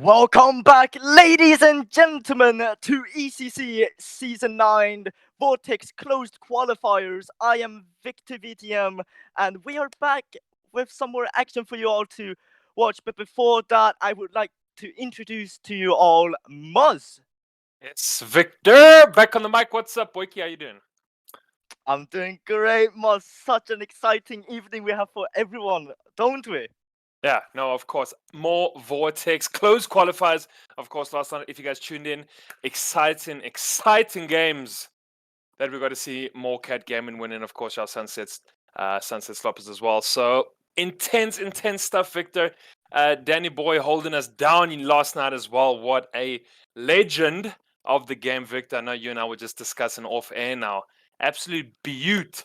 Welcome back, ladies and gentlemen, to ECC Season 9 Vortex Closed Qualifiers. I am Victor VTM, and we are back with some more action for you all to watch. But before that, I would like to introduce to you all Muzz. It's Victor back on the mic. What's up, Boyki? How you doing? I'm doing great, Muzz. Such an exciting evening we have for everyone, don't we? Yeah, no, of course. More Vortex close qualifiers. Of course, last night, if you guys tuned in, exciting games that we got to see. More Cat Gaming winning, of course, our Sunset Sloppers as well. So intense stuff, Victor. Danny Boy holding us down in last night as well. What a legend of the game, Victor. I know you and I were just discussing off air now. Absolute beaut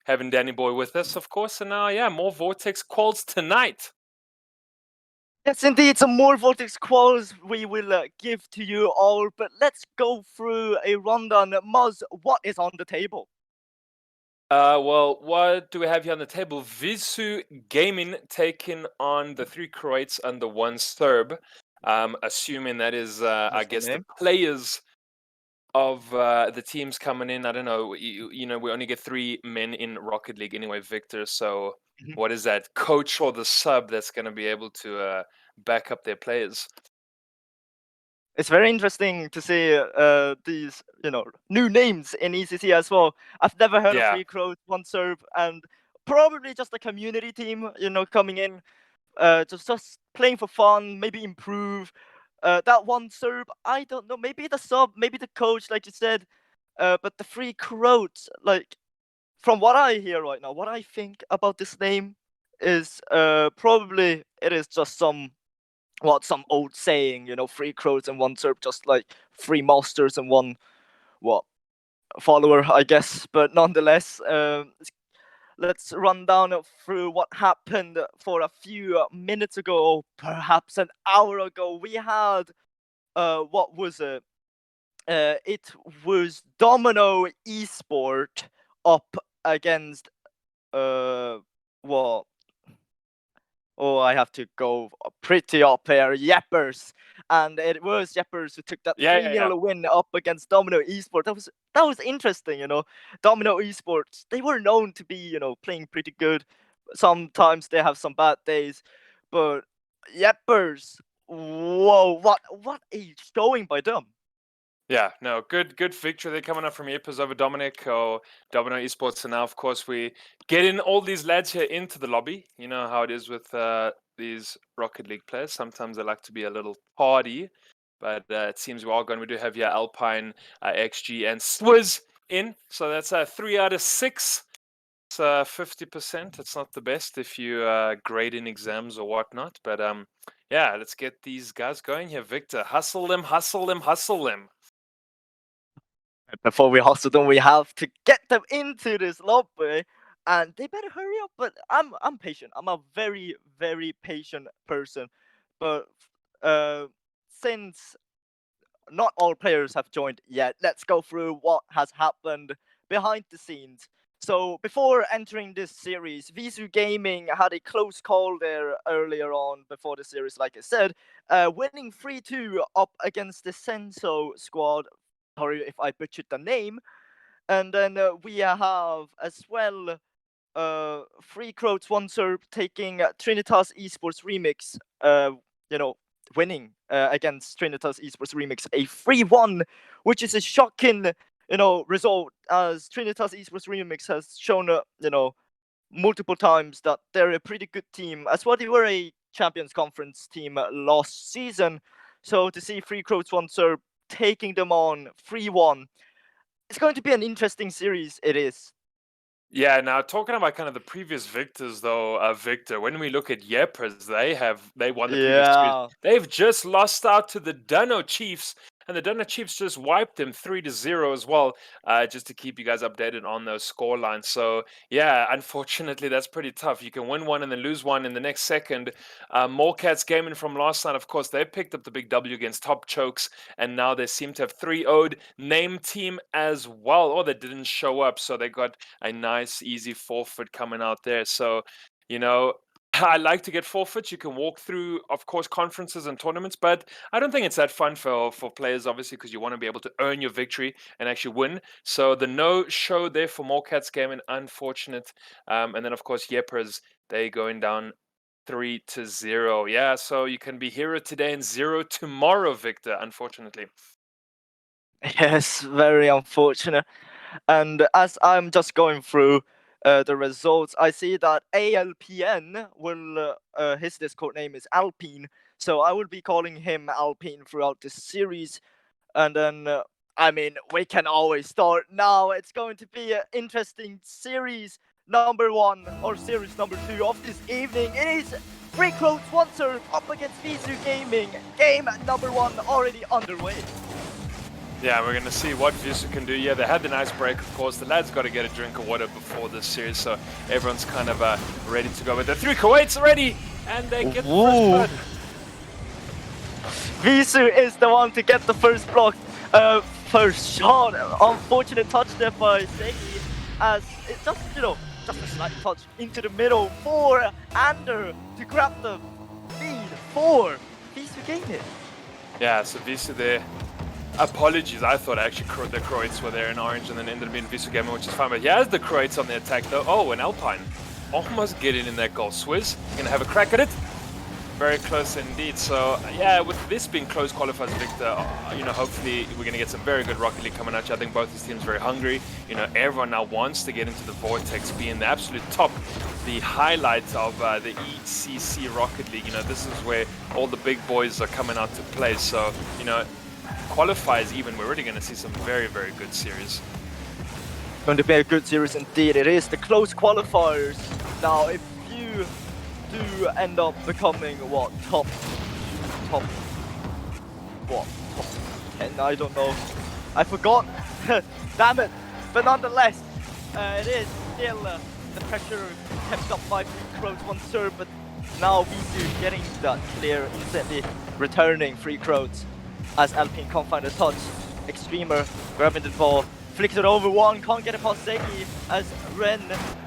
having Danny Boy with us, of course. And now, more Vortex calls tonight. Yes, indeed, some more Vortex quals we will give to you all, but let's go through a rundown. Muzz, what is on the table? Well, what do we have here on the table? VISU Gaming taking on the 3 Croats and the 1 Serb. Assuming that is, I guess, the players of the teams coming in. I don't know. You know, we only get 3 men in Rocket League anyway, Victor. So what is that? Coach or the sub that's going to be able to back up their players? It's very interesting to see these, new names in ECC as well. I've never heard of 3 Croats, 1 Serb, and probably just a community team, coming in, just playing for fun, maybe improve. That 1 Serb, I don't know, maybe the sub, maybe the coach, like you said, but the 3 Croats, like, from what I hear right now, what I think about this name is probably it is just some old saying, 3 Croats and 1 Serb, just like 3 masters and 1 follower, I guess. But nonetheless, let's run down through what happened for a few minutes ago, perhaps an hour ago. We had what was it? It was Domino Esport up against what? Oh, I have to go pretty up here. Yeppers, and it was Yeppers who took that 3-0 win up against Domino Esports. That was interesting, Domino Esports, they were known to be, playing pretty good. Sometimes they have some bad days, but Yeppers, whoa, what a showing by them. Yeah, no, good victory. They're coming up from Yepes over Dominic or Domino Esports. And now, of course, we getting all these lads here into the lobby. You know how it is with these Rocket League players. Sometimes they like to be a little tardy, but it seems we're all going. We do have here Alpine, XG, and Swizz in. So that's 3 out of 6. It's 50%. It's not the best if you grade in exams or whatnot. But yeah, let's get these guys going here. Victor, hustle them, hustle them, hustle them. Before we hustle them, we have to get them into this lobby, and they better hurry up. But I'm patient. I'm a very, very patient person. But since not all players have joined yet, let's go through what has happened behind the scenes. So before entering this series, VISU Gaming had a close call there earlier on before the series, like I said, winning 3-2 up against the Senso squad. Sorry if I butchered the name. And then we have as well 3 Croats, 1 Serb taking Trinitas Esports Remix, winning against Trinitas Esports Remix a 3-1, which is a shocking, result, as Trinitas Esports Remix has shown, multiple times that they're a pretty good team, as well. They were a Champions Conference team last season. So to see 3 Croats, 1 Serb taking them on 3-1, it's going to be an interesting series. It is. Yeah, now talking about kind of the previous victors, though, Victor, when we look at Yepers, they won the previous series. They've just lost out to the Dunno Chiefs, and the Dunno Chiefs just wiped them 3-0 as well, just to keep you guys updated on those score lines. So, yeah, unfortunately, that's pretty tough. You can win one and then lose one in the next second. Cats Gaming from last night, of course, they picked up the big W against Top Chokes, and now they seem to have 3-0'd name team as well. Or they didn't show up, so they got a nice, easy forfeit coming out there. So, I like to get forfeits. You can walk through, of course, conferences and tournaments, but I don't think it's that fun for players, obviously, because you want to be able to earn your victory and actually win. So the no-show there for Morcat's game, and unfortunate. And then, of course, Yepers, they going down 3-0. Yeah, so you can be hero today and 0 tomorrow, Victor, unfortunately. Yes, very unfortunate. And as I'm just going through the results, I see that ALPN will, his Discord name is Alpine, so I will be calling him Alpine throughout this series. And then, I mean, we can always start now. It's going to be an interesting series number 1 or series number 2 of this evening. It is 3 Croats, 1 Serb up against VISU Gaming. Game number 1 already underway. Yeah, we're going to see what VISU can do. Yeah, they had the nice break, of course. The lads got to get a drink of water before this series, so everyone's kind of ready to go. But the 3 Croats are ready, and they get the first blood. VISU is the one to get the first block, first shot. Unfortunate touch there by Segi, as it just, just a slight touch into the middle for Ander to grab the lead for VISU Gaming. Yeah, so VISU there. Apologies, I thought actually the Croats were there in orange and then ended up being VISU Gaming, which is fine. But he has the Croats on the attack though. Oh, and Alpine almost getting in that goal. Swizz gonna have a crack at it. Very close indeed. So yeah, with this being close qualifiers, Victor, hopefully we're gonna get some very good Rocket League coming at you. I think both these teams very hungry. Everyone now wants to get into the Vortex, be in the absolute top, the highlights of the ECC Rocket League. This is where all the big boys are coming out to play. So qualifiers even, we're already going to see some very, very good series. Going to be a good series indeed. It is the close qualifiers. Now, if you do end up becoming top 10, I don't know. I forgot. Damn it. But nonetheless, it is still the pressure kept up by 3 Croats, 1 Serb, but now VISU getting that clear, instantly returning 3 Croats. As Alpine can't find a touch. Extremer grabbing the ball, flicks it over 1, can't get it past Segi, as Ren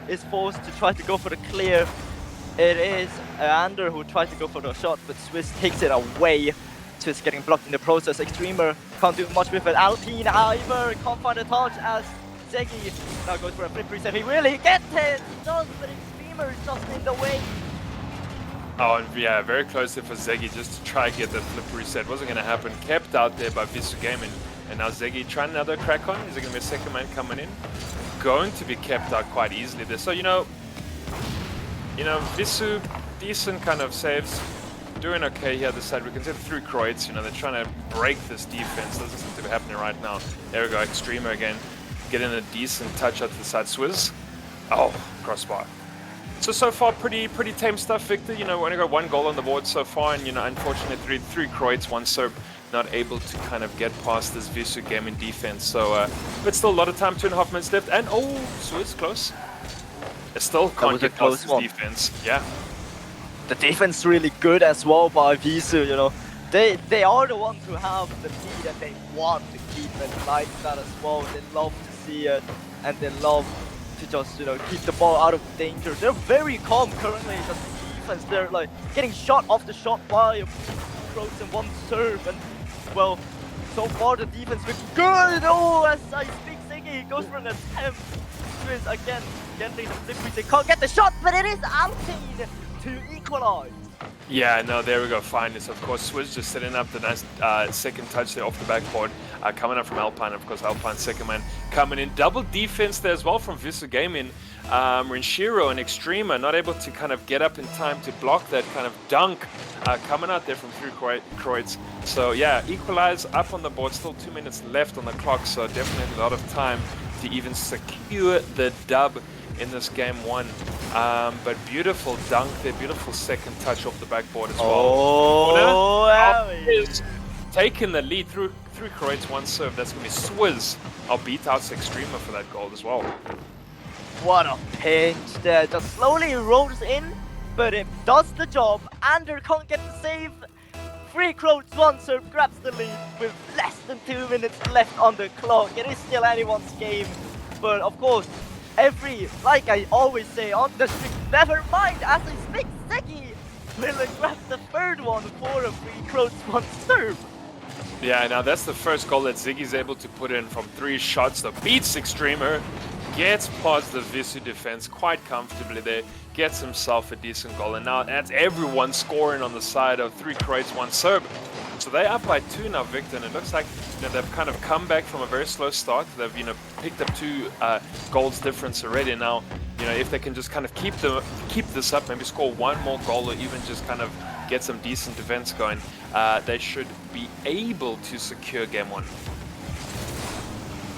is forced to try to go for the clear. It is Ander who tried to go for the shot, but Swizz takes it away. Swizz getting blocked in the process. Extremer can't do much with it. Alpine, however, can't find a touch as Segi now goes for a flip reset. He really gets it! He does, but Extremer is just in the way. Oh, and yeah, very close there for Zegi just to try and get that flip reset. Wasn't going to happen. Kept out there by VISU Gaming. And now Zegi trying another crack on. Is it going to be a second man coming in? Going to be kept out quite easily there. So, VISU, decent kind of saves. Doing okay here on the side. We can see the 3 Croats, they're trying to break this defense. Doesn't seem to be happening right now. There we go, Extremer again. Getting a decent touch out to the side. Swizz. Oh, crossbar. So far, pretty tame stuff, Victor. We only got 1 goal on the board so far, and unfortunately, 3 Croats, 1 Serb, not able to kind of get past this VISU Gaming defense. So, but still a lot of time, 2.5 minutes left, and oh, Swizz close. It still can't get past this defense. Yeah. The defense is really good as well by VISU. They are the ones who have the lead, and they want to keep it like that as well. They love to see it, and they love to just keep the ball out of danger. They're very calm currently. Just the defense, they're like getting shot off the shot by Croats and 1 Serb, and well, so far the defense looks good. Oh, as I speak, Segi goes for an attempt. Swizz again getting the flip reset. They can't get the shot, but it is Alpine to equalize. Yeah, no, there we go. Finally, so of course, Swizz just setting up the nice second touch there off the backboard. Coming up from Alpine, of course, Alpine's second man coming in. Double defense there as well from VISU Gaming. Renshiro and Extremer not able to kind of get up in time to block that kind of dunk coming out there from 3 Croats. So yeah, equalize up on the board. Still 2 minutes left on the clock, so definitely a lot of time to even secure the dub in this game 1. But beautiful dunk there, beautiful second touch off the backboard as well. Oh, taking the lead through 3 Croats, 1 Serb. That's going to be Swizz. I'll beat out Extremer for that goal as well. What a pinch there. Just slowly rolls in, but it does the job. Ander can't get the save. 3 Croats, 1 Serb grabs the lead with less than 2 minutes left on the clock. It is still anyone's game, but of course, like I always say on the stream, never mind, as I speak, Will grab the third one for a free Croats one Serb. Yeah, now that's the first goal that Ziggy's able to put in from 3 shots. So beats Extremer, gets past the VISU defense quite comfortably there, gets himself a decent goal, and now that's everyone scoring on the side of 3 Croats, 1 Serb. So they're up by 2 now, Victor, and it looks like they've kind of come back from a very slow start. They've picked up 2 goals difference already. Now, if they can just kind of keep this up, maybe score 1 more goal, or even just kind of get some decent defense going, they should be able to secure game 1.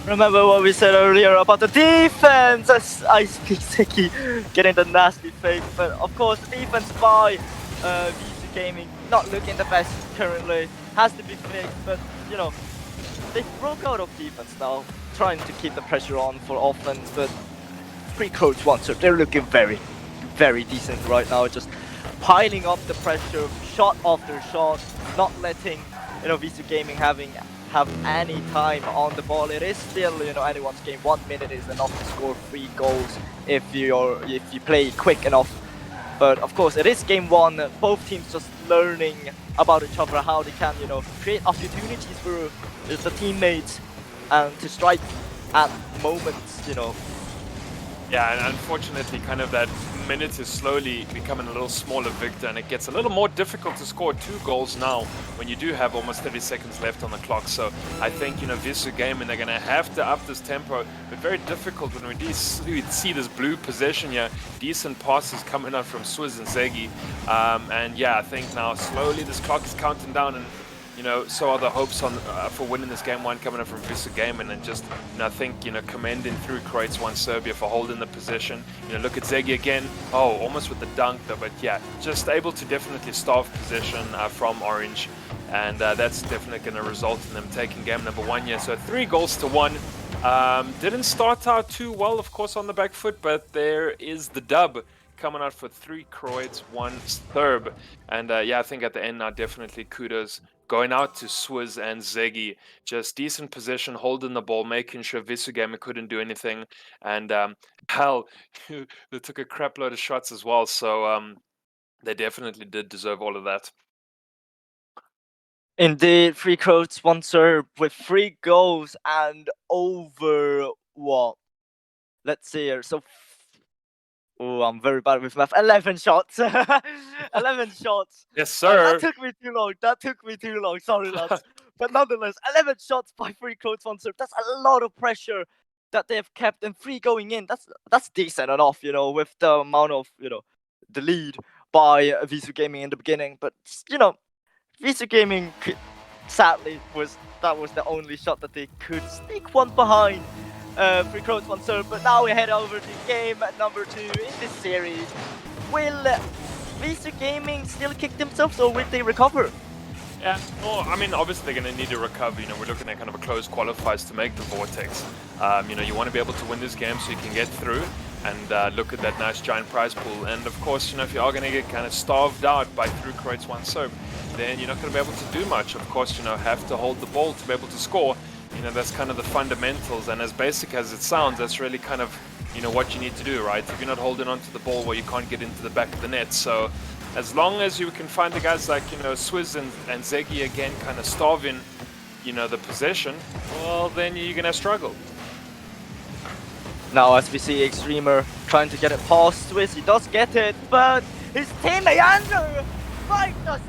Remember what we said earlier about the defense? Ice Ziggy getting the nasty fake, but of course the defense by VISU Gaming not looking the best currently. Has to be fixed, but they broke out of defense now, trying to keep the pressure on for offense, but 3 Croats 1 Serb, they're looking very, very decent right now, just piling up the pressure, shot after shot, not letting VISU Gaming have any time on the ball. It is still anyone's game. 1 minute is enough to score 3 goals if you play quick enough. But of course it is game 1. Both teams just learning about each other, how they can create opportunities for the teammates and to strike at moments. Yeah, and unfortunately, kind of that minute is slowly becoming a little smaller, Victor, and it gets a little more difficult to score 2 goals now when you do have almost 30 seconds left on the clock. So I think, VISU Gaming, they're going to have to up this tempo, but very difficult when we see this blue possession here. Decent passes coming out from Swizz and Zegi. And yeah, I think now slowly this clock is counting down, and so are the hopes for winning this game 1 coming up from VISU Gaming, and just I think commending through Croats 1 Serbia for holding the position. Look at Zegi again. Oh, almost with the dunk though, but yeah, just able to definitely starve possession from Orange, and that's definitely going to result in them taking game number 1 here. So 3 goals to 1. Didn't start out too well, of course, on the back foot, but there is the dub coming out for 3 Croats, 1 Serb. And yeah, I think at the end now, definitely kudos going out to Swizz and Zegi. Just decent position, holding the ball, making sure VISU Gaming couldn't do anything. And hell, they took a crap load of shots as well. So they definitely did deserve all of that. Indeed, 3 Croats, 1 Serb with 3 goals and over what? Let's see here. So, oh, I'm very bad with math. 11 shots. 11 shots. Yes, sir. That took me too long. Sorry, lads. But nonetheless, 11 shots by 3 Croats, 1 Serb. That's a lot of pressure that they've kept, and 3 going in. That's decent enough, with the amount of the lead by VISU Gaming in the beginning. But VISU Gaming, sadly, that was the only shot that they could sneak one behind. 3 Croats, 1 Serb. But now we head over to game number 2 in this series. Will VISU Gaming still kick themselves, or will they recover? Yeah, well, I mean, obviously they're going to need to recover. We're looking at kind of a close qualifiers to make the Vortex. You want to be able to win this game so you can get through and look at that nice giant prize pool. And of course, if you are going to get kind of starved out by 3 Croats, 1 Serb, then you're not going to be able to do much. Of course, have to hold the ball to be able to score. That's kind of the fundamentals, and as basic as it sounds, that's really kind of what you need to do, right? If you're not holding onto the ball, well, you can't get into the back of the net. So as long as you can find the guys like Swizz and Zegi again kind of starving the possession, well, then you're gonna struggle. Now as we see Extremer trying to get it past Swizz, he does get it, but his teammate Andrew might just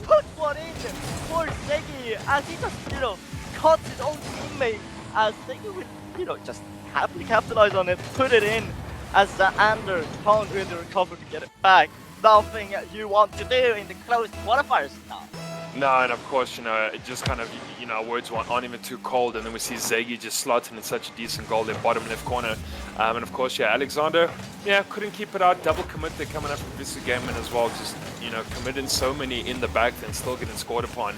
put one in for Zegi, as he just caught his own teammate, as Zegi would just happily capitalize on it, put it in, as Anders can't really recover to get it back. Nothing you want to do in the close qualifiers now. No, and of course, it just kind of, words aren't even too cold, and then we see Zegi just slotting in such a decent goal there, bottom left corner. And of course, yeah, Alexander, couldn't keep it out, double commit there coming up from VISU Gaming as well, just, committing so many in the back and still getting scored upon.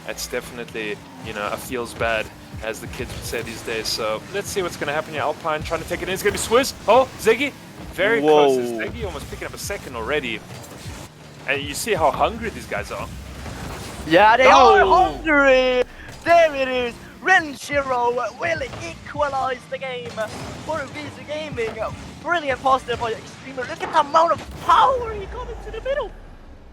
It's definitely, a feels bad, as the kids would say these days. So let's see what's going to happen here. Alpine trying to take it in. It's going to be Swizz. Oh, Zegi. Very close. Zegi almost picking up a second already. And you see how hungry these guys are. Yeah, they are hungry. There it is. Renshiro will equalize the game for VISU Gaming. Brilliant pass there by Extremer. Look at the amount of power he got into the middle.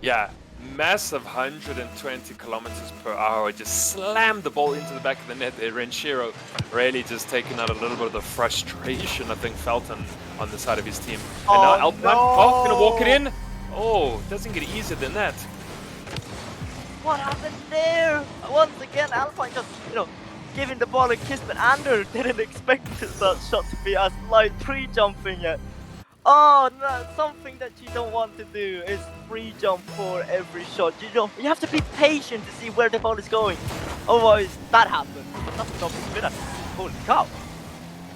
Yeah, massive 120 kilometers per hour. Just slammed the ball into the back of the net there. Renshiro really just taking out a little bit of the frustration I think felt on the side of his team. And now Alpine, gonna walk it in. Oh, doesn't get easier than that. What happened there? Once again, Alpine just, giving the ball a kiss, but Ander didn't expect that shot to be as light pre-jumping it. Oh, no, something that you don't want to do is pre-jump for every shot. You have to be patient to see where the ball is going. Otherwise, that happens. That's not good. Holy cow.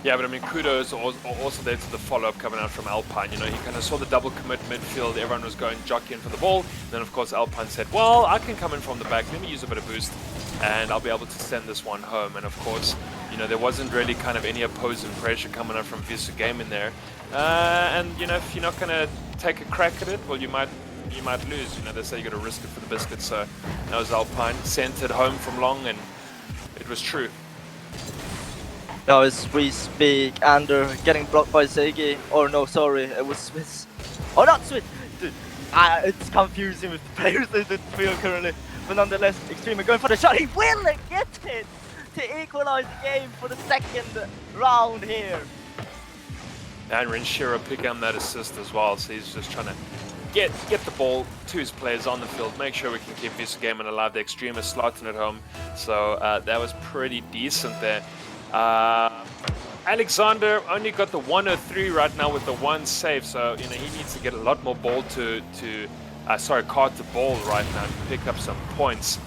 Yeah, but I mean, kudos also there to the follow-up coming out from Alpine. You know, he kind of saw the double commit midfield. Everyone was going jockeying for the ball. Then, of course, Alpine said, well, I can come in from the back. Let me use a bit of boost, and I'll be able to send this one home. And, of course, there wasn't really kind of any opposing pressure coming out from VISU game in there. And, if you're not going to take a crack at it, well, you might lose. They say you got to risk it for the biscuit. So that was Alpine. Sent it home from long, and it was true. Now as we speak, Ander getting blocked by Ziggy. Or no, sorry, it was Swiss. Oh, not Swiss! Dude, it's confusing with the players in the field currently. But nonetheless, Extreme going for the shot. He will get it to equalize the game for the second round here. And Renshiro picking up that assist as well. So he's just trying to get the ball to his players on the field, make sure we can keep this game and allow the Extremists slotting it home. So that was pretty decent there. Alexander only got the 103 right now with the one save, so he needs to get a lot more ball card to ball right now to pick up some points.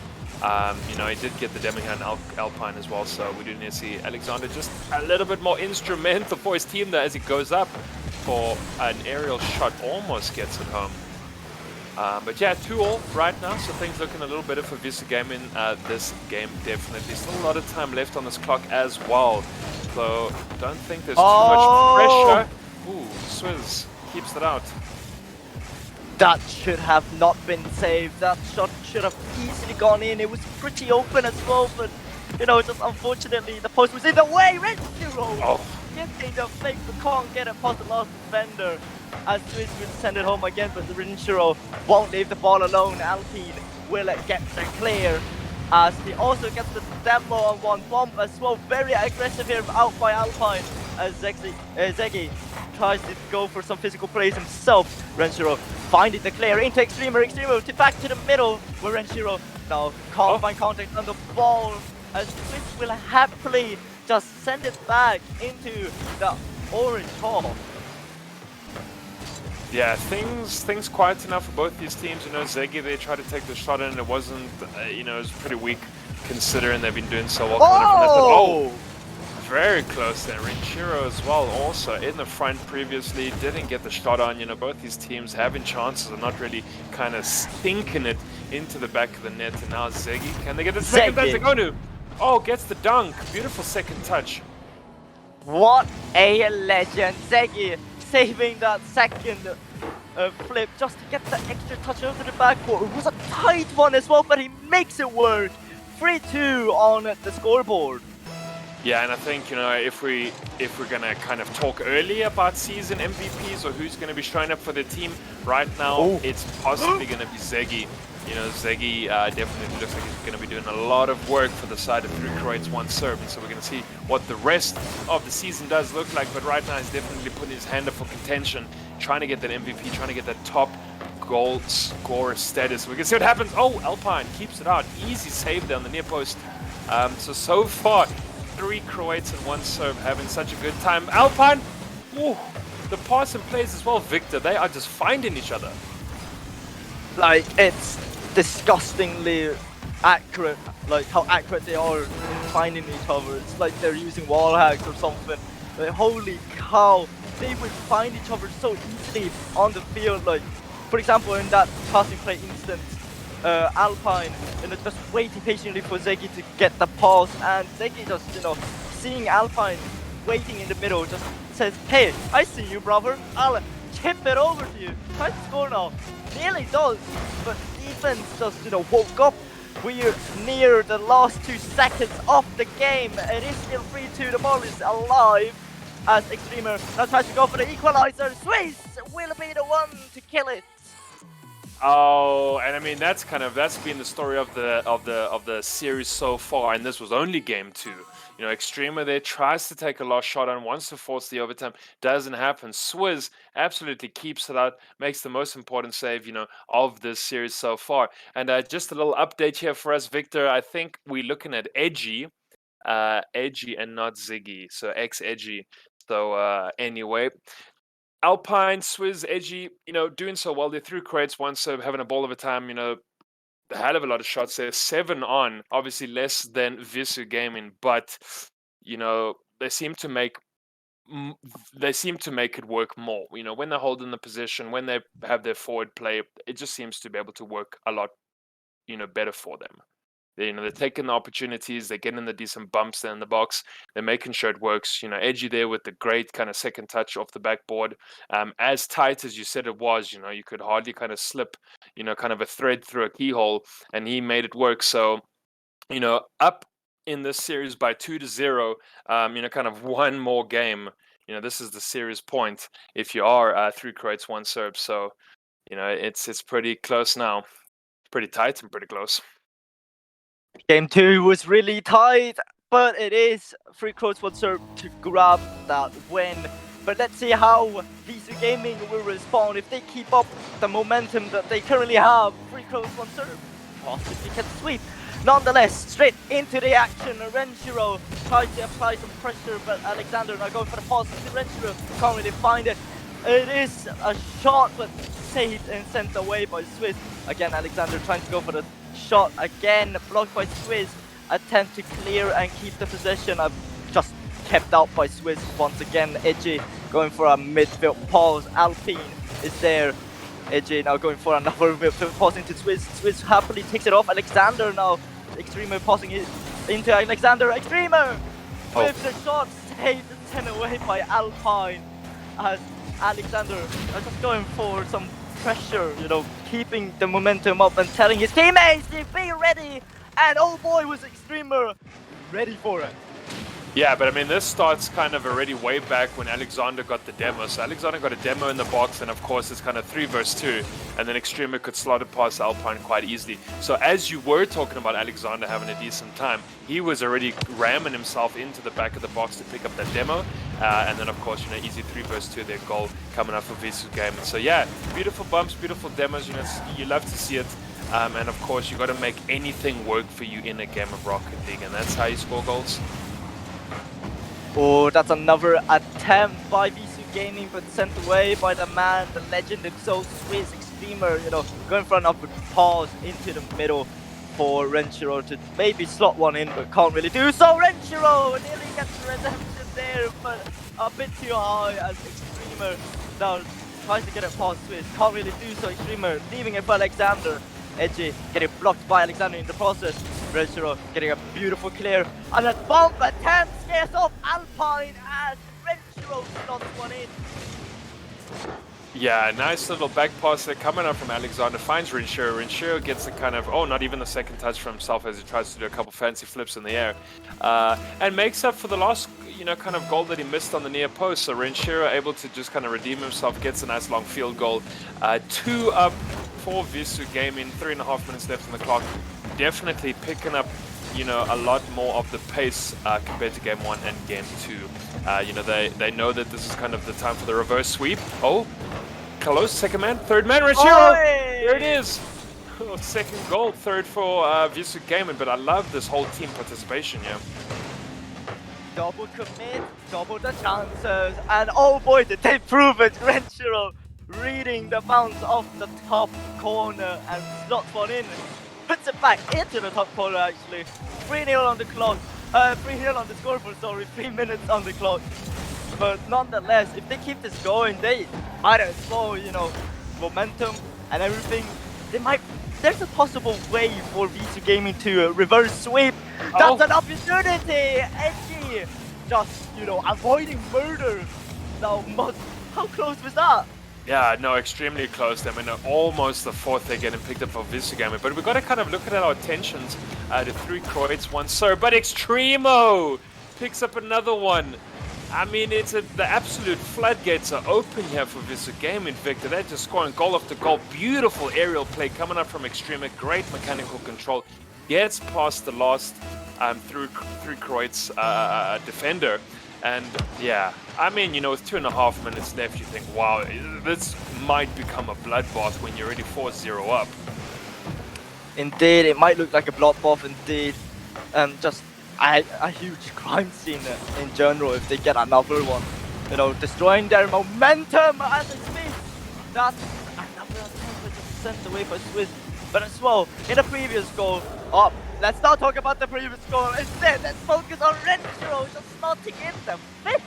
He did get the Demihan Alpine as well, so we do need to see Alexander just a little bit more instrumental for his team there as he goes up for an aerial shot, almost gets it home. But yeah, 2-2 right now, so things looking a little better for VISU game in this game, definitely. Still a lot of time left on this clock as well, so don't think there's too much pressure. Ooh, Swizz keeps it out. That should have not been saved. That shot should have easily gone in. It was pretty open as well, but just unfortunately the post was in the way. Red Zero getting the fake, but can't get it past the last defender. As Swiss will send it home again, but the Renshiro won't leave the ball alone. Alpine will get the clear as he also gets the demo on one bomb as well. Very aggressive here out by Alpine as Zeki tries to go for some physical plays himself. Renshiro finding the clear into Extremo to back to the middle where Renshiro now can't find contact on the ball as Swiss will happily just send it back into the orange hall. Yeah, things quiet enough for both these teams. Zeki, they tried to take the shot in, it wasn't, it was pretty weak considering they've been doing so well. Oh! Very close there. Renshiro as well, also in the front previously, didn't get the shot on. Both these teams having chances and not really kind of stinking it into the back of the net. And now Zeki, can they get the second touch they're going to? Oh, gets the dunk. Beautiful second touch. What a legend. Zeki saving that second flip just to get the extra touch over the backboard. It was a tight one as well, but he makes it work. 3-2 on the scoreboard. Yeah, and I think, if we're gonna kind of talk early about season MVPs or who's gonna be showing up for the team right now, it's possibly gonna be Zeki. Zeki definitely looks like he's going to be doing a lot of work for the side of 3 Croats, 1 Serb, and so we're going to see what the rest of the season does look like. But right now he's definitely putting his hand up for contention, trying to get that MVP, trying to get that top goal scorer status. We can see what happens. Oh, Alpine keeps it out. Easy save there on the near post. So far, 3 Croats and 1 Serb having such a good time. Alpine, the pass and plays as well, Victor, they are just finding each other. Like, it's disgustingly accurate, like how accurate they are in finding each other. It's like they're using wall hacks or something. Like, holy cow, they would find each other so easily on the field. Like, for example, in that passing play instance, Alpine just waiting patiently for Zeki to get the pass, and Zeki just seeing Alpine waiting in the middle just says, hey, I see you, brother, I'll chip it over to you, try to score now. Nearly does, but defense just woke up. We're near the last 2 seconds of the game. It is still 3-2, the ball is alive as Extremer now tries to go for the equalizer. Swiss will be the one to kill it. Oh, and I mean that's been the story of the series so far, and this was only game 2. You know, Extrema there tries to take a last shot and wants to force the overtime, doesn't happen. Swizz absolutely keeps it out, makes the most important save, you know, of this series so far. And just a little update here for us, Victor. I think we're looking at Edgy, and not Ziggy, so Edgy. So anyway. Alpine, Swizz, Edgy, you know, doing so well. They threw Croats once, so having a ball of a time, you know, a hell of a lot of shots there. 7 on, obviously less than VISU Gaming, but, you know, they seem to make it work more. You know, when they're holding the position, when they have their forward play, it just seems to be able to work a lot, you know, better for them. You know, they're taking the opportunities, they're getting the decent bumps there in the box, they're making sure it works. You know, Edgy there with the great kind of second touch off the backboard. As tight as you said it was, you know, you could hardly kind of slip, you know, kind of a thread through a keyhole, and he made it work. So, you know, up in this series by 2-0, you know, kind of one more game. You know, this is the series point if you are 3 Croats, 1 Serb. So, you know, it's pretty close now. Pretty tight and pretty close. Game 2 was really tight, but it is 3 Croats, 1 Serb to grab that win. But let's see how VISU Gaming will respond if they keep up the momentum that they currently have. 3 Croats, 1 Serb possibly can sweep. Nonetheless, straight into the action. Renshiro tries to apply some pressure, but Alexander now going for the pass to Renshiro. Can't really find it. It is a shot, but saved and sent away by Swizz. Again, Alexander trying to go for the shot again, blocked by Swizz. Attempt to clear and keep the possession. I've just kept out by Swizz once again. Edgy going for a midfield pause. Alpine is there. Edgy now going for another midfield pass into Swizz. Swizz happily takes it off. Alexander now. Extremer passing it into Alexander. Extremer with the shot saved and sent away by Alpine. As Alexander are just going for some pressure, you know, keeping the momentum up and telling his teammates to be ready. And oh boy, was Extremer ready for it. Yeah, but I mean, this starts kind of already way back when Alexander got the demo. So Alexander got a demo in the box, and of course it's kind of 3 versus 2, and then Extremer could slot it past Alpine quite easily. So as you were talking about Alexander having a decent time, he was already ramming himself into the back of the box to pick up that demo. And then of course, you know, easy 3 versus 2, their goal coming up for VISU Gaming. So yeah, beautiful bumps, beautiful demos, you know, you love to see it. And of course, you got to make anything work for you in a game of Rocket League, and that's how you score goals. Oh, that's another attempt by VISU Gaming, but sent away by the man, the legend himself, Swizz Extremer, you know, going for another pause into the middle for Renshiro to maybe slot one in, but can't really do so. Renshiro nearly gets the redemption there, but a bit too high as Extremer now tries to get it past Swizz. Can't really do so. Extremer leaving it for Alexander. Edgy getting blocked by Alexander in the process. Renshiro getting a beautiful clear, and a bomb attempt scares off Alpine as Renshiro slots one in. Yeah, nice little back pass there coming up from Alexander, finds Renshiro. Renshiro gets the kind of, not even the second touch for himself as he tries to do a couple fancy flips in the air. And makes up for the last, you know, kind of goal that he missed on the near post. So Renshiro able to just kind of redeem himself, gets a nice long field goal. 2 up for VISU Gaming, 3.5 minutes left on the clock. Definitely picking up, you know, a lot more of the pace compared to game 1 and game 2. You know, they know that this is kind of the time for the reverse sweep. Oh, close, second man, third man, Renshiro! There it is! Second goal, third for VISU Gaming, but I love this whole team participation, yeah. Double commit, double the chances, and oh boy, did they prove it! Renshiro reading the bounce off the top corner and slots one in. Puts it back into the top corner actually. 3-0 on the clock. 3-0 on the scoreboard, sorry, 3 minutes on the clock. But nonetheless, if they keep this going, they might as well, you know, momentum and everything. There's a possible way for VISU Gaming to reverse sweep. That's an opportunity! Edgy just, you know, avoiding murder. Now, how close was that? Yeah, no, extremely close. I mean, almost the 4th they're getting picked up for VISU Gaming. But we've got to kind of look at our tensions. The 3 Croats, 1 Serb. But Extremo picks up another one. I mean, the absolute floodgates are open here for VISU Gaming, Victor. They're just scoring goal after goal. Beautiful aerial play coming up from Extrema. Great mechanical control. Gets past the last through Croats defender. And yeah, I mean, with 2.5 minutes left, you think, wow, this might become a bloodbath when you're already 4-0 up. Indeed, it might look like a bloodbath indeed. And just a huge crime scene in general if they get another one. Destroying their momentum as they speak. That's another attempt which is sent away by Swiss. But as well, in the previous goal, let's not talk about the previous goal. Instead, let's focus on Renshiro just slotting in the fifth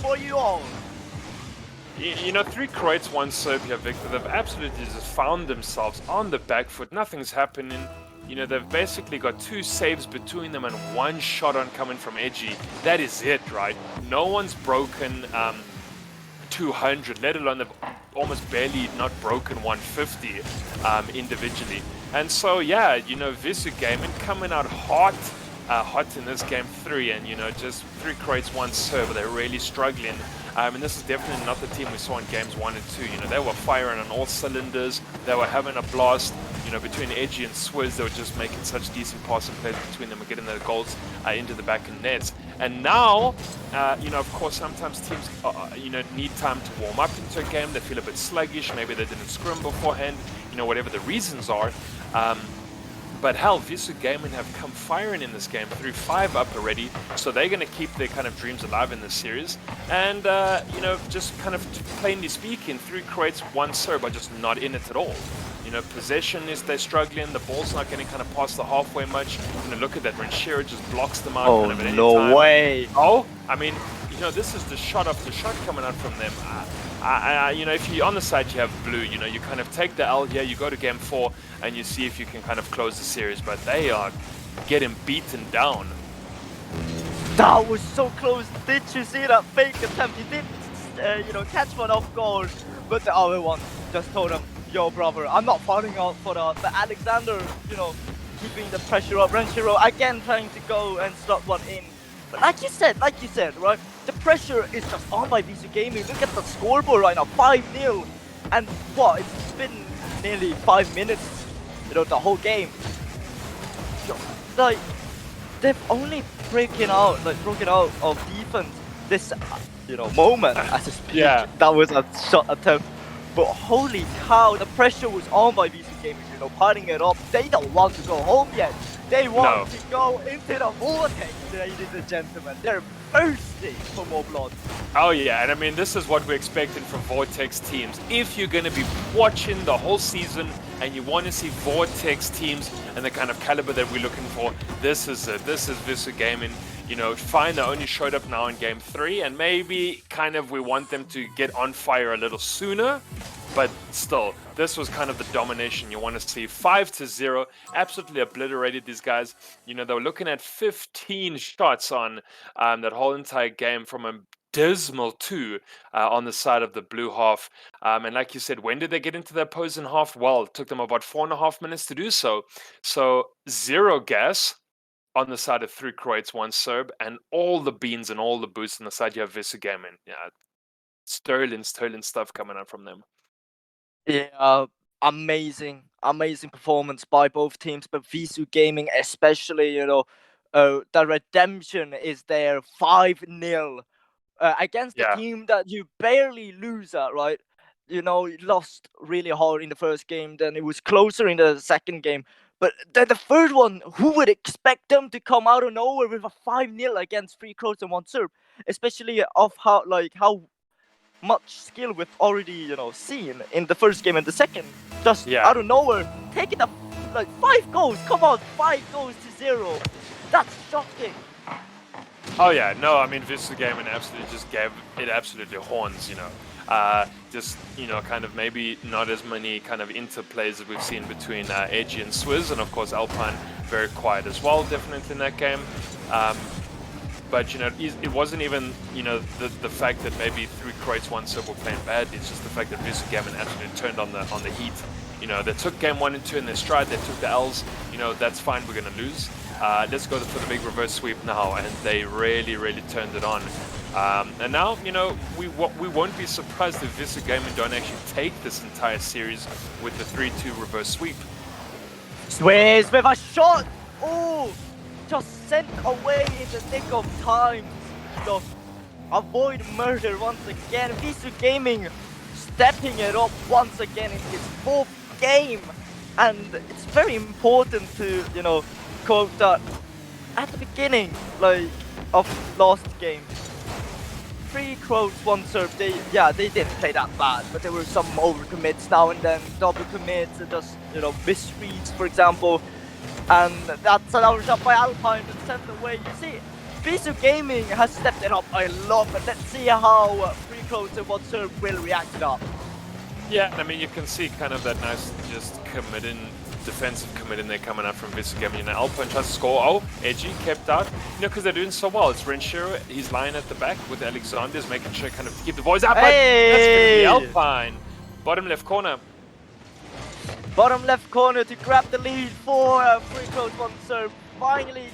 for you all. 3 Croats, 1 Serb here, Victor. They've absolutely just found themselves on the back foot. Nothing's happening. They've basically got 2 saves between them and 1 shot on coming from Edgy. That is it, right? No one's broken 200, let alone they've almost barely not broken 150 individually. And so, yeah, VISU Gaming coming out hot in this game 3, and just 3 Croats, 1 Serb. They're really struggling. And this is definitely not the team we saw in games 1 and 2. They were firing on all cylinders. They were having a blast. Between Edgy and Swizz, they were just making such decent passing plays between them and getting their goals into the back of nets. And now, of course, sometimes teams, need time to warm up into a game. They feel a bit sluggish. Maybe they didn't scrim beforehand. Whatever the reasons are. But hell, VISU Gaming have come firing in this game, 3-5 up already, so they're going to keep their kind of dreams alive in this series. And, just kind of plainly speaking, 3 Croats, 1 Serb are just not in it at all. Possession is they're struggling, the ball's not getting kind of past the halfway much. Look at that, Renshiro just blocks them out kind of at any time. No way! Oh, I mean, this is the shot after shot coming out from them. If you're on the side, you have blue, you kind of take the L here, you go to game 4, and you see if you can kind of close the series, but they are getting beaten down. That was so close. Did you see that fake attempt? He didn't, catch one off guard, but the other one just told him, yo, brother, I'm not falling out for that. But Alexander, keeping the pressure up. Renshiro again trying to go and slot one in. But like you said, right? The pressure is just on by VISU Gaming. Look at the scoreboard right now, 5-0. And what? It's been nearly 5 minutes, the whole game. Like, they've only broken out of defense this, moment as a speed. Yeah. That was a shot attempt. But holy cow, the pressure was on by VISU Gaming, piling it up. They don't want to go home yet. They want to go into the Vortex, ladies and gentlemen. They're thirsty for more blood. Oh yeah, and I mean, this is what we're expecting from Vortex teams. If you're going to be watching the whole season and you want to see Vortex teams and the kind of caliber that we're looking for, this is it. This is VISU Gaming. Fine, they only showed up now in game 3, and maybe kind of we want them to get on fire a little sooner. But still, this was kind of the domination you want to see. 5-0, absolutely obliterated these guys. They were looking at 15 shots on that whole entire game from a dismal 2 on the side of the blue half. And like you said, when did they get into the opposing half? Well, it took them about 4.5 minutes to do so. So 0 gas on the side of 3 Croats, 1 Serb, and all the beans and all the boosts on the side you have VISU Gaming. Yeah, sterling stuff coming out from them. Yeah, amazing performance by both teams, but VISU Gaming especially, the redemption is there, 5-0 against a team that you barely lose at, right? You lost really hard in the first game, then it was closer in the second game. But then the third one, who would expect them to come out of nowhere with a 5-0 against 3 Croats and 1 Serb? Especially of how much skill we've already, seen in the first game and the second. Just out of nowhere, taking 5 goals. Come on, 5 goals to 0. That's shocking. Oh yeah, no, I mean, VISU Gaming absolutely just gave it absolutely horns, kind of maybe not as many kind of interplays that we've seen between Edgy and Swizz, and of course Alpine very quiet as well, definitely in that game. But it wasn't even the fact that maybe 3 Croats, 1 Serb were playing badly. It's just the fact that VISU Gaming absolutely turned on the heat. They took game 1 and 2 in their stride. They took the L's. That's fine. We're gonna lose. Let's go for the big reverse sweep now, and they really turned it on. And now, you know, we won't be surprised if VISU Gaming don't actually take this entire series with the 3-2 reverse sweep. Swiss with a shot! Oh! Just sent away in the nick of time. So, avoid murder once again. VISU Gaming stepping it up once again in his 4th game. And it's very important to, you know, quote that at the beginning, like, of last game, 3 Croats, 1 Serb, they didn't play that bad, but there were some overcommits now and then, double commits, and just, you know, misreads, for example. And that's an overshot by Alpine and sent away. You see, VISU Gaming has stepped it up a lot, but let's see how 3 Croats and 1 Serb will react to that. Yeah, I mean, you can see kind of that nice just committing, defensive committing there coming out from VISU Gaming. You know, Alpine tries to score. Oh, Edgy kept out. You know, because they're doing so well. It's Renshiro, he's lying at the back with Alexander's making sure kind of keep the boys up. Hey! That's going to be Alpine. Bottom left corner. Bottom left corner to grab the lead for 3 Croats, 1 Serb. Finally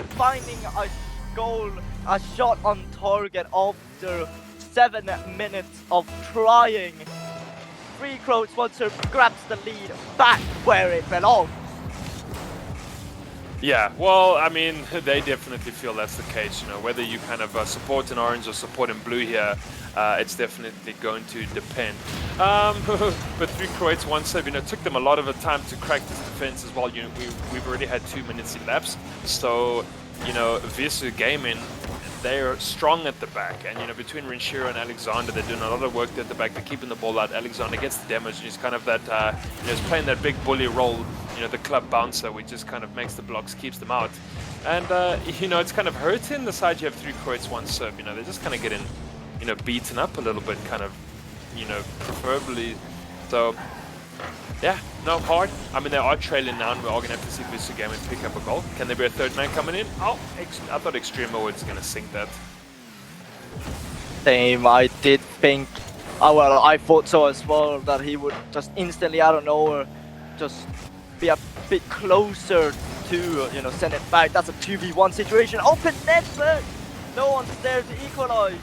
finding a goal, a shot on target after 7 minutes of trying. 3 Croats, 1 Serb grabs the lead back where it belongs. Yeah, well, I mean, they definitely feel that's the case. You know, whether you kind of support in orange or support in blue here, it's definitely going to depend. But 3 Croats, 1 Serb, you know, took them a lot of the time to crack this defense as well. You know, we've already had 2 minutes elapsed, so you know, VISU Gaming, they're strong at the back, and you know, between Renshiro and Alexander, they're doing a lot of work at the back. They're keeping the ball out. Alexander gets the damage, and he's kind of that, you know, he's playing that big bully role. You know, the club bouncer, which just kind of makes the blocks, keeps them out, and you know, it's kind of hurting the side you have 3 Croats, 1 Serb. You know, they're just kind of getting, you know, beaten up a little bit, kind of, you know, preferably. So yeah, no, hard. I mean, they are trailing now, and we're all gonna have to see VISU Gaming pick up a goal. Can there be a 3rd man coming in? Oh, I thought Extremo was gonna sink that. Same, I did think, well, I thought so as well, that he would just instantly out of nowhere just be a bit closer to, you know, send it back. That's a 2v1 situation. Open net, but no one's there to equalize,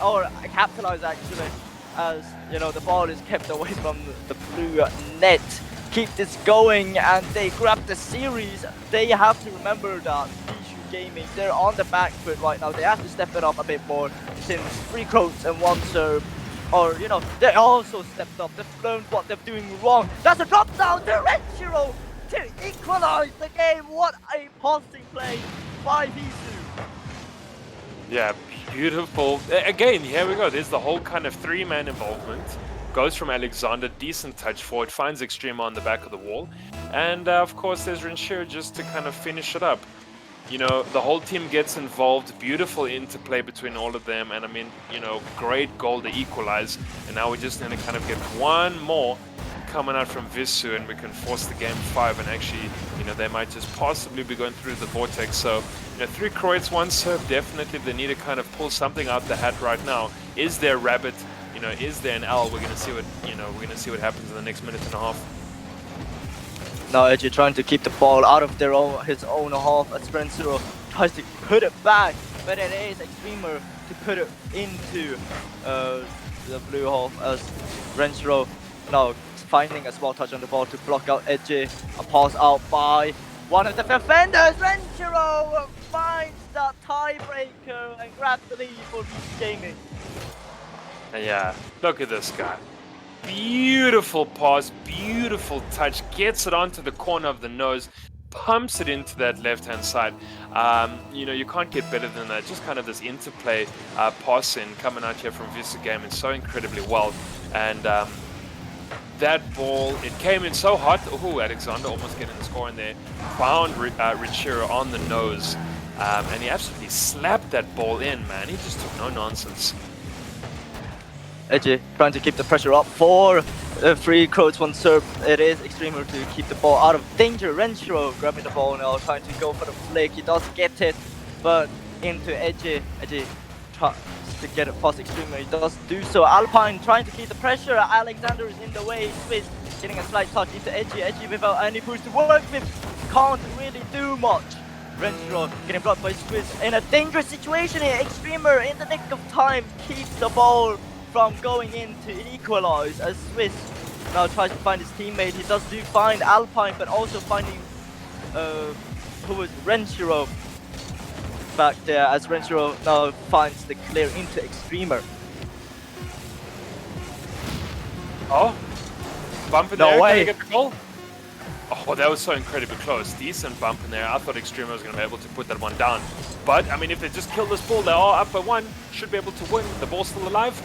or capitalize actually, as, you know, the ball is kept away from the blue net. Keep this going, and they grab the series. They have to remember that VISU Gaming, they're on the back foot right now. They have to step it up a bit more, since 3 Croats and 1 Serb, or, you know, they also stepped up. They've learned what they're doing wrong. That's a drop down to Renshiro to equalize the game. What a passing play by VISU. Yeah, beautiful. Again, here we go. There's the whole kind of 3-man involvement. Goes from Alexander, decent touch forward, finds Extremo on the back of the wall. And of course, there's Renshiro just to kind of finish it up. You know, the whole team gets involved, beautiful interplay between all of them, and I mean, you know, great goal to equalize. And now we just need to kind of get one more coming out from VISU, and we can force the game 5, and actually, you know, they might just possibly be going through the Vortex. So, you know, 3 Croats, 1 Serb, definitely they need to kind of pull something out the hat right now. Is there Rabbit? You know, is there an L? We're gonna see what, you know, we're gonna see what happens in the next minute and a half. Now Edgy trying to keep the ball out of his own half, as Renshiro tries to put it back, but it is Extremer to put it into the blue half, as Renshiro now finding a small touch on the ball to block out Edgy. A pass out by one of the defenders. Renshiro finds that tiebreaker and grabs the lead for VISU Gaming. Yeah, look at this guy. Beautiful pass, beautiful touch, gets it onto the corner of the nose, pumps it into that left-hand side. You know, you can't get better than that. Just kind of this interplay passing coming out here from VISU Gaming so incredibly well. And that ball, it came in so hot. Oh, Alexander almost getting the score in there. Found Renshiro on the nose, and he absolutely slapped that ball in, man. He just took no nonsense. Edgy trying to keep the pressure up for 3 Croats, 1 Serb. It is Extremer to keep the ball out of danger. Renshiro grabbing the ball now, trying to go for the flick. He does get it, but into Edgy. Edgy tries to get it past Extremer. He does do so. Alpine trying to keep the pressure. Alexander is in the way. Swiss getting a slight touch into Edgy. Edgy without any push to work with. Can't really do much. Renshiro getting blocked by Swiss in a dangerous situation here. Extremer in the nick of time keeps the ball from going in to equalize as Swiss now tries to find his teammate. He does find Alpine, but also finding who was Renshiro back there as Renshiro now finds the clear into Extremer. Oh, bump in No there, way. can he get the goal? Oh, that was so incredibly close. Decent bump in there. I thought Extremer was going to be able to put that one down. But, I mean, if they just kill this ball, they are up by 1. Should be able to win. The ball's still alive.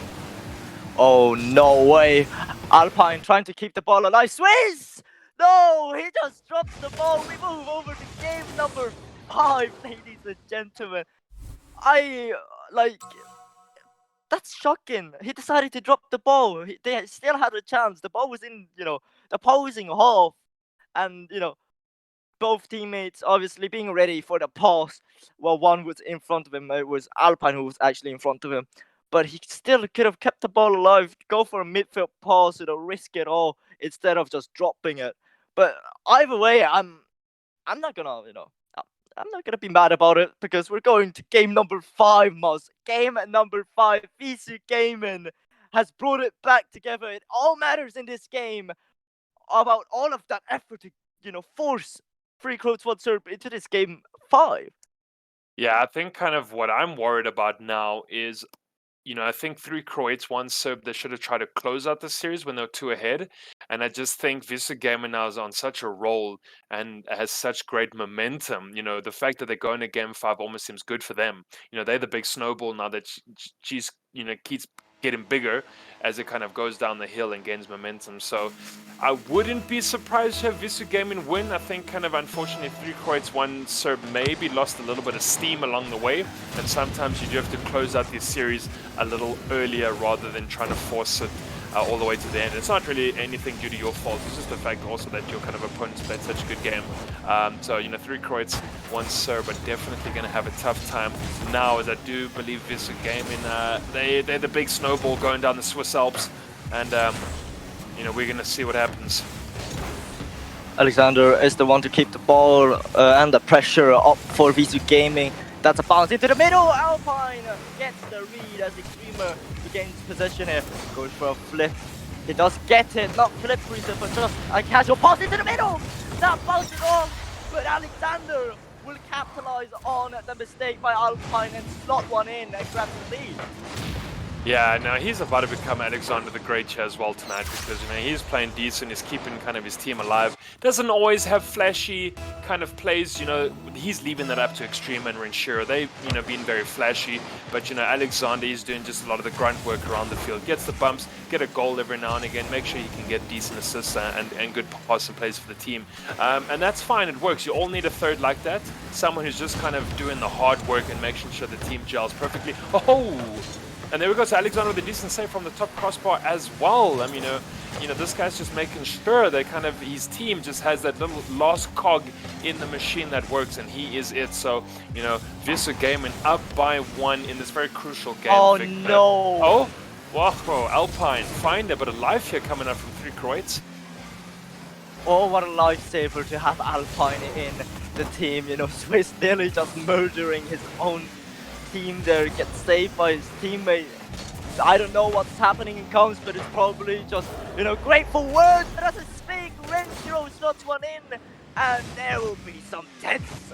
Oh, no way. Alpine trying to keep the ball alive. Swiss! No, he just dropped the ball. We move over to game number 5, ladies and gentlemen. That's shocking. He decided to drop the ball. They still had a chance. The ball was in, the opposing half. And, both teammates obviously being ready for the pass. Well, one was in front of him. It was Alpine who was actually in front of him. But he still could have kept the ball alive, go for a midfield pass, risk it all instead of just dropping it. But either way, I'm not gonna, I'm not gonna be mad about it because we're going to game number 5, Moz. Game number 5. VISU Gaming has brought it back together. It all matters in this game about all of that effort to, force 3 Croats, 1 Serb into this game 5. Yeah, I think kind of what I'm worried about now is, I think 3 Croats, 1 Serb, they should have tried to close out the series when they were 2 ahead. And I just think VISU Gaming now is on such a roll and has such great momentum. The fact that they're going to game 5 almost seems good for them. They're the big snowball now that she's, keeps getting bigger as it kind of goes down the hill and gains momentum. So I wouldn't be surprised to have VISU Gaming win. I think kind of unfortunately 3 Croats, 1 Serb maybe lost a little bit of steam along the way, and sometimes you do have to close out this series a little earlier rather than trying to force it all the way to the end. It's not really anything due to your fault, it's just the fact also that your kind of opponents played such a good game. So 3 Croats, 1 Serb are definitely going to have a tough time now, as I do believe VISU Gaming, they're the big snowball going down the Swiss Alps, and we're going to see what happens. Alexander is the one to keep the ball and the pressure up for VISU Gaming. That's a bounce into the middle. Alpine gets the read as Extremer regains possession here. Goes for a flip. He does get it. Not flip reason, but just a casual pass into the middle. That bounces off, but Alexander will capitalize on the mistake by Alpine and slot one in and grab the lead. Yeah, no, he's about to become Alexander the Great here as well tonight, because he's playing decent, he's keeping kind of his team alive. Doesn't always have flashy kind of plays, he's leaving that up to Extreme and Renshiro. They've been very flashy, but Alexander is doing just a lot of the grunt work around the field. Gets the bumps, get a goal every now and again, make sure he can get decent assists and good passing plays for the team. And that's fine, it works. You all need a third like that, someone who's just kind of doing the hard work and making sure the team gels perfectly. Oh! And there we go, so Alexander with a decent save from the top crossbar as well. I mean, this guy's just making sure that kind of his team just has that little last cog in the machine that works, and he is it. So, VISU Gaming up by 1 in this very crucial game. Oh, Victor. no! Oh, wow, Alpine find a bit of life here coming up from 3 Croats. Oh, what a lifesaver to have Alpine in the team. Swiss nearly just murdering his own team there, gets saved by his teammate. I don't know what's happening in comms, but it's probably just, grateful words. But as I speak, Renshiro slots one in, and there will be some tense,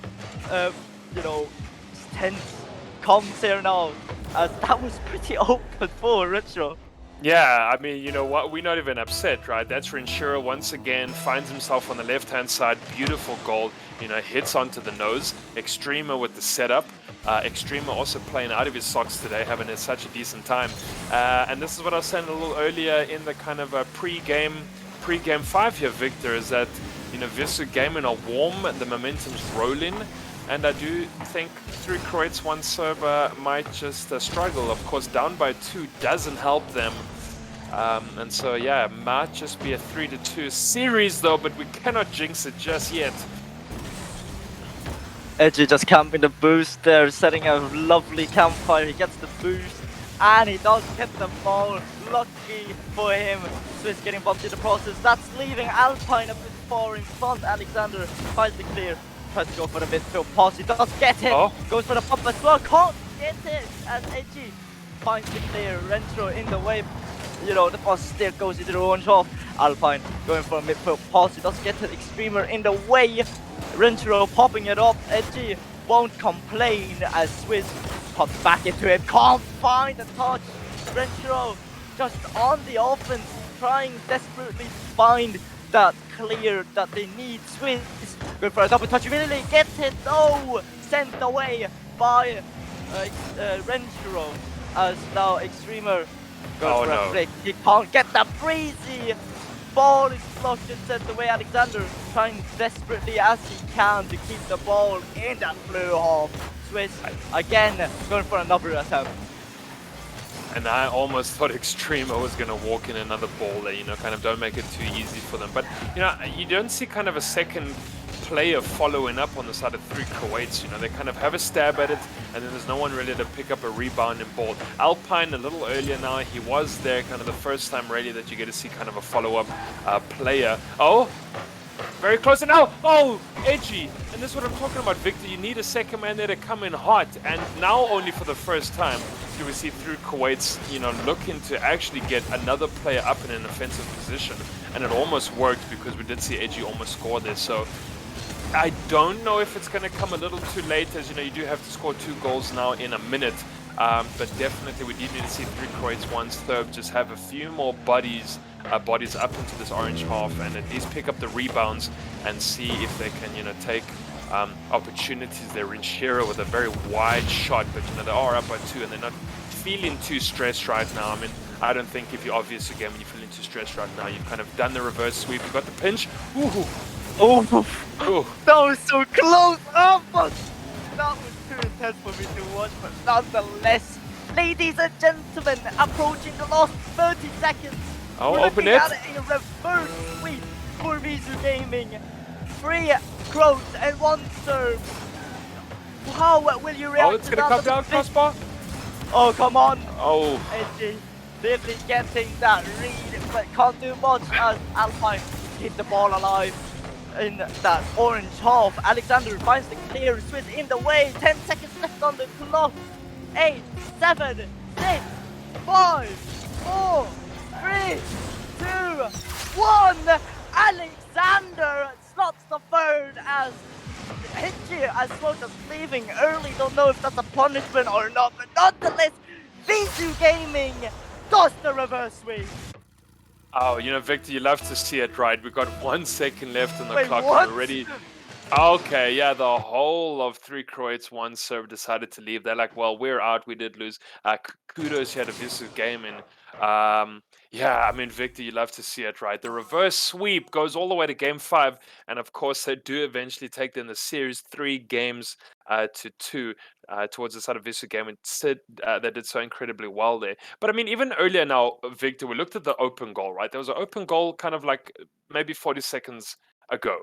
tense comms here now. That was pretty open for Renshiro. Yeah, I mean, you know what? We're not even upset, right? That's Renshiro once again, finds himself on the left-hand side. Beautiful goal, hits onto the nose. Extremer with the setup. Extremer also playing out of his socks today, having such a decent time. And this is what I was saying a little earlier in the kind of pre-game 5 here, Victor, is that, VISU Gaming are warm, the momentum's rolling. And I do think 3 Croats, 1 Serb might just struggle. Of course, down by 2 doesn't help them. And so, yeah, might just be a 3-2 series, though, but we cannot jinx it just yet. Edgy just camping the boost there, setting a lovely campfire. He gets the boost, and he does get the ball. Lucky for him. Swiss getting bumped in the process. That's leaving Alpine a bit far in front. Alexander finds the clear. tries to go for the midfield pass. He does get it. Oh. Goes for the pump as well. Can't get it. And Edgy finds the player Rentro in the way. You know, the pass still goes into the orange half. Alpine going for a midfield pass. He does get the Extremer in the way. Rentro popping it up. Edgy won't complain as Swiss pops back into it. Can't find a touch. Rentro just on the offense, trying desperately to find that clear that they need. Swiss going for a double touch. Really gets it. No, sent away by Rentro. As now Extremer goes for a flick. He can't get the breezy. Ball is blocked and sent away. Alexander trying desperately as he can to keep the ball in that blue half. Swiss again going for another attempt. And I almost thought Extremer was going to walk in another ball there, you know, kind of don't make it too easy for them. But, you know, you don't see kind of a second player following up on the side of 3 Croats. You know, they kind of have a stab at it, and then there's no one really to pick up a rebound and ball. Alpine a little earlier now, he was there kind of the first time really that you get to see kind of a follow-up player. Oh, very close, and now, oh, Edgy. And this is what I'm talking about, Victor. You need a second man there to come in hot, and now only for the first time do we see 3 Croats, you know, looking to actually get another player up in an offensive position, and it almost worked because we did see Edgy almost score this. So I don't know if it's going to come a little too late, as you know, you do have to score 2 goals now in a minute. But definitely we do need to see 3 Croats, 1 Serb, just have a few more bodies up into this orange half and at least pick up the rebounds and see if they can, you know, take opportunities there. In Shira with a very wide shot, but you know, they are up by 2 and they're not feeling too stressed right now. I mean, I don't think if you're obvious again when you're feeling too stressed right now, you've kind of done the reverse sweep, you've got the pinch. Ooh. Oh, that was so close. Oh, but that was too intense for me to watch, but nonetheless, ladies and gentlemen, approaching the last 30 seconds. Oh, we're open looking it. at a reverse sweep for VISU Gaming. 3 Croats and 1 Serb. How will you react? Oh, it's gonna come down, crossbar. Oh, come on. Oh. Edgy really getting that read, but can't do much as Alpine keep the ball alive in that orange half. Alexander finds the clear, Swiss in the way. 10 seconds left on the clock. 8, 7, 6, 5, 4, 3, 2, 1. Alexander slots the third as Hitchy as well as leaving early. Don't know if that's a punishment or not, but nonetheless, VISU Gaming does the reverse sweep. Oh, you know, Victor, you love to see it, right? We've got 1 second left on the Wait, clock what? already. Okay, yeah, the whole of 3 Croats, 1 Serb decided to leave. They're like, well, we're out, we did lose. Kudos here to VISU Gaming. Yeah, I mean, Victor, you love to see it, right? The reverse sweep goes all the way to game 5, and of course, they do eventually take them the series 3 games to 2 towards the side of VISU Gaming. They did so incredibly well there. But I mean, even earlier now, Victor, we looked at the open goal, right? There was an open goal kind of like maybe 40 seconds ago,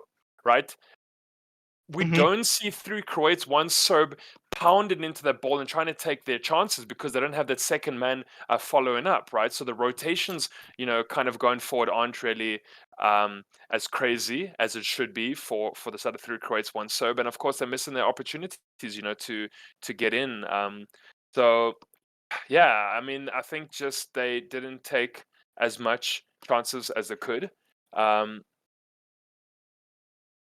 right? We don't see 3 Croats, 1 Serb pounding into that ball and trying to take their chances because they don't have that second man following up, right? So the rotations, you know, kind of going forward aren't really as crazy as it should be for the side of 3 Croats, 1 Serb, and of course they're missing their opportunities, you know, to get in. So yeah, I mean, I think just they didn't take as much chances as they could.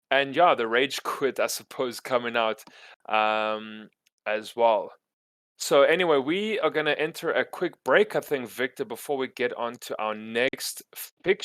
And yeah, the rage quit, I suppose, coming out as well. So anyway, we are going to enter a quick break, I think, Victor, before we get on to our next fixture.